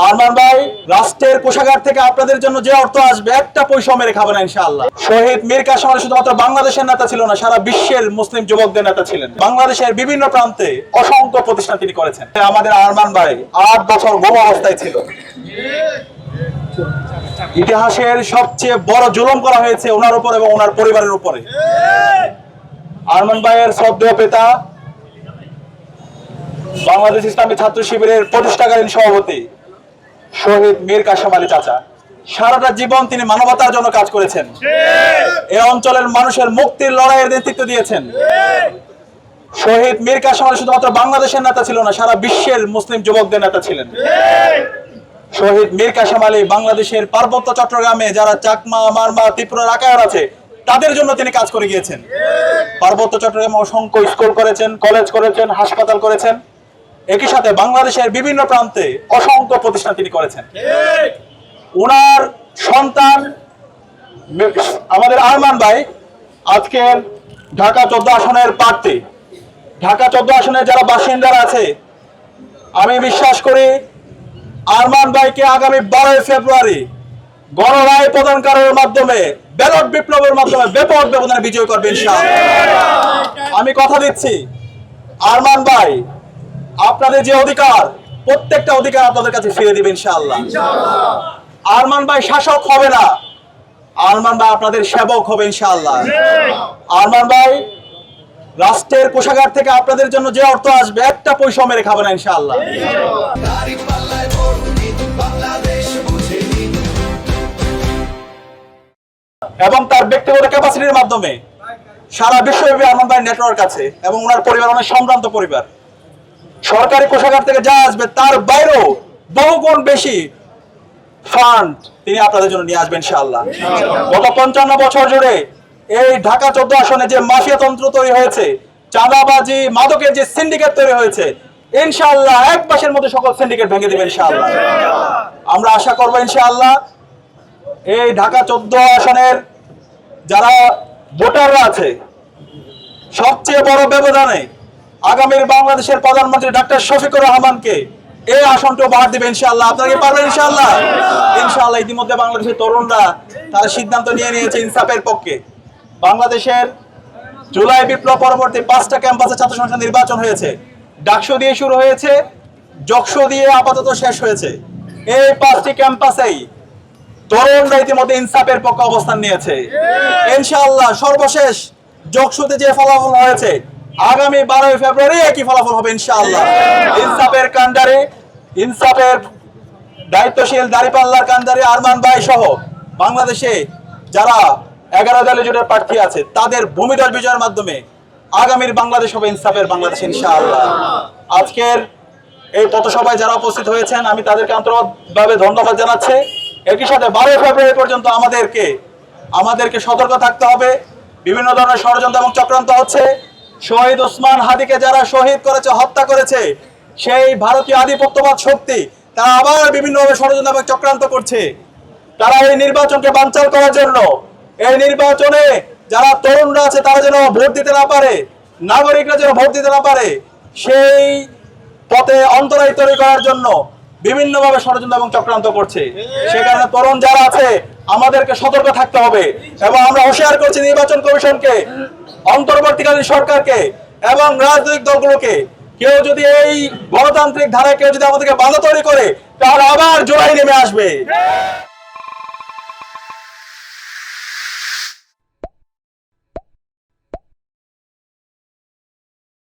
আরমান ভাই, রাষ্ট্রের কোষাগার থেকে আপনাদের জন্য যে অর্থ আসবে একটা পয়সা মেরে খাবেন না ইনশাআল্লাহ। শহীদ মীর কাসেম আলী শুধুমাত্র বাংলাদেশের নেতা ছিল না, সারা বিশ্বের মুসলিম যুবকদের নেতা ছিলেন। বাংলাদেশের বিভিন্ন প্রান্তে অসংখ্য প্রতিষ্ঠান তিনি করেছেন। আমাদের আরমান ভাই 8 বছর গোম অবস্থায় ছিল। ইতিহাসের সবচেয়ে বড় জুলুম করা হয়েছে ওনার উপর এবং ওনার পরিবারের উপরে। আরমান ভাইয়ের শ্রদ্ধেয় পিতা বাংলাদেশ ইসলামী ছাত্র শিবিরের প্রতিষ্ঠাকালীন সভাপতি শহীদ মীর কাসেম আলী চাচা সারাটা জীবন তিনি মানবতার জন্য কাজ করেছেন। এই অঞ্চলের মানুষের মুক্তির লড়াইয়ের নেতৃত্ব দিয়েছেন। শহীদ মীর কাসেম আলী শুধুমাত্র বাংলাদেশের নেতা ছিল না, সারা বিশ্বের মুসলিম যুবকদের নেতা ছিলেন। শহীদ মীর কাসেম আলী বাংলাদেশের পার্বত্য চট্টগ্রামে যারা চাকমা, মারমা, ত্রিপুরা, রাখাইন আছে তাদের জন্য তিনি কাজ করে গিয়েছেন। পার্বত্য চট্টগ্রামে অসংখ্য স্কুল করেছেন, কলেজ করেছেন, হাসপাতাল করেছেন। একই সাথে বাংলাদেশের বিভিন্ন প্রান্তে অসংখ্য প্রতিষ্ঠান তিনি করেছেন। ওনার সন্তান আমাদের আরমান ভাই আজকের ঢাকা 14 আসনের প্রার্থী। ঢাকা 14 আসনের যারা বাসিন্দারা আছে, আমি বিশ্বাস করি আরমান ভাইকে আগামী 12 ফেব্রুয়ারি গণরায় প্রদানকারের মাধ্যমে, ব্যালট বিপ্লবের মাধ্যমে ব্যাপক ব্যবধানে বিজয় করবে ইনশাআল্লাহ। আমি কথা দিচ্ছি আরমান ভাই আপনাদের যে অধিকার, প্রত্যেকটা অধিকার আপনাদের কাছে ফিরে দিবেন ইনশাআল্লাহ। আরমান ভাই শাসক হবে না, আরমান ভাই আপনাদের সেবক হবে ইনশাআল্লাহ। আরমান ভাই রাষ্ট্রের কোষাগার থেকে আপনাদের জন্য যে অর্থ আসবে একটা পয়সা মেরে খাবেন না ইনশাআল্লাহ। এবং তার ব্যক্তিগত ক্যাপাসিটির মাধ্যমে সারা বিশ্বব্যাপী আরমান ভাই নেটওয়ার্ক আছে এবং ওনার পরিবার অনেক সম্ভ্রান্ত পরিবার। সরকারি কোষাগার থেকে যা আসবে তার বাইরেও বহুগুণ বেশি ফান্ড তিনি আপনাদের জন্য নিয়ে আসবেন ইনশাআল্লাহ। গত 55 বছর জুড়ে এই ঢাকা 14 আসনে যে মাফিয়া তন্ত্র তৈরি হয়েছে, চাঁদাবাজি, মাদকের যে সিন্ডিকেট তৈরি হয়েছে, ইনশাআল্লাহ এক মাসের মধ্যে সকল সিন্ডিকেট ভেঙে দেবেন ইনশাআল্লাহ। আমরা আশা করব ইনশাআল্লাহ এই ঢাকা 14 আসনের যারা ভোটাররা আছে সবচেয়ে বড় ব্যবধানে আগামীর বাংলাদেশের প্রধানমন্ত্রী ডক্টর শফিকুর রহমানকে এই আসনটা উপহার দিবেন ইনশাআল্লাহ। আপনারা কি পারবেন ইনশাআল্লাহ? ইনশাআল্লাহ। ইতিমধ্যে বাংলাদেশের তরুণরা তারা সিদ্ধান্ত নিয়ে নিয়েছে ইনসাফের পক্ষে। বাংলাদেশের জুলাই বিপ্লব পরবর্তী 5টা ক্যাম্পাসে ছাত্র সংসদ নির্বাচন হয়েছে। ডাকসু দিয়ে শুরু হয়েছে, জকসু দিয়ে আপাতত শেষ হয়েছে। এই 5টি ক্যাম্পাসেই তরুণরা ইতিমধ্যে ইনসাফের পক্ষে অবস্থান নিয়েছে ইনশাআল্লাহ। সর্বশেষ জকসুতে যে ফলাফল হয়েছে, আগামী 12 ফেব্রুয়ারি একই ফলাফল হবে ইনশাআল্লাহ। ইনসাফের কান্ডারি, ইনসাফের দায়িত্বশীল দাঁড়িপাল্লার কান্ডারি আরমান ভাই সহ বাংলাদেশে যারা 11 দলীয় জোটের প্রার্থী আছে তাদের ভূমিদল বিজয়ের মাধ্যমে আগামীর বাংলাদেশ হবে ইনসাফের বাংলাদেশ ইনশাআল্লাহ। আজকের এই পথসভায় যারা উপস্থিত হয়েছেন আমি তাদেরকে আন্তরিকভাবে ধন্যবাদ জানাচ্ছি। একই সাথে 12 ফেব্রুয়ারি পর্যন্ত আমাদেরকে সতর্ক থাকতে হবে। বিভিন্ন ধরনের ষড়যন্ত্র এবং চক্রান্ত হচ্ছে। শহীদ ওসমান হাদিকে যারা শহীদ করেছে, হত্যা করেছে, সেই ভারতীয় আধিপত্যবাদ শক্তি তারা আবার বিভিন্নভাবে ষড়যন্ত্র এবং চক্রান্ত করছে। তারা এই নির্বাচনকে বানচাল করার জন্য, এই নির্বাচনে যারা তরুণরা আছে তারা যেন ভোট দিতে না পারে, নাগরিকরা যেন ভোট দিতে না পারে, সেই পথে অন্তরায় তৈরি করার জন্য বিভিন্নভাবে ষড়যন্ত্র এবং চক্রান্ত করছে। সেখানে তরুণ যারা আছে আমাদেরকে সতর্ক থাকতে হবে এবং আমরা হুঁশিয়ার করছি নির্বাচন কমিশনকে, অন্তর্বর্তীকালীন সরকারকে এবং রাজনৈতিক দলগুলোকে, কেউ যদি এই গণতান্ত্রিক ধারায় কেউ যদি আমাদেরকে বাধা তৈরি করে তাহলে আবার জোড়াই নেমে আসবে।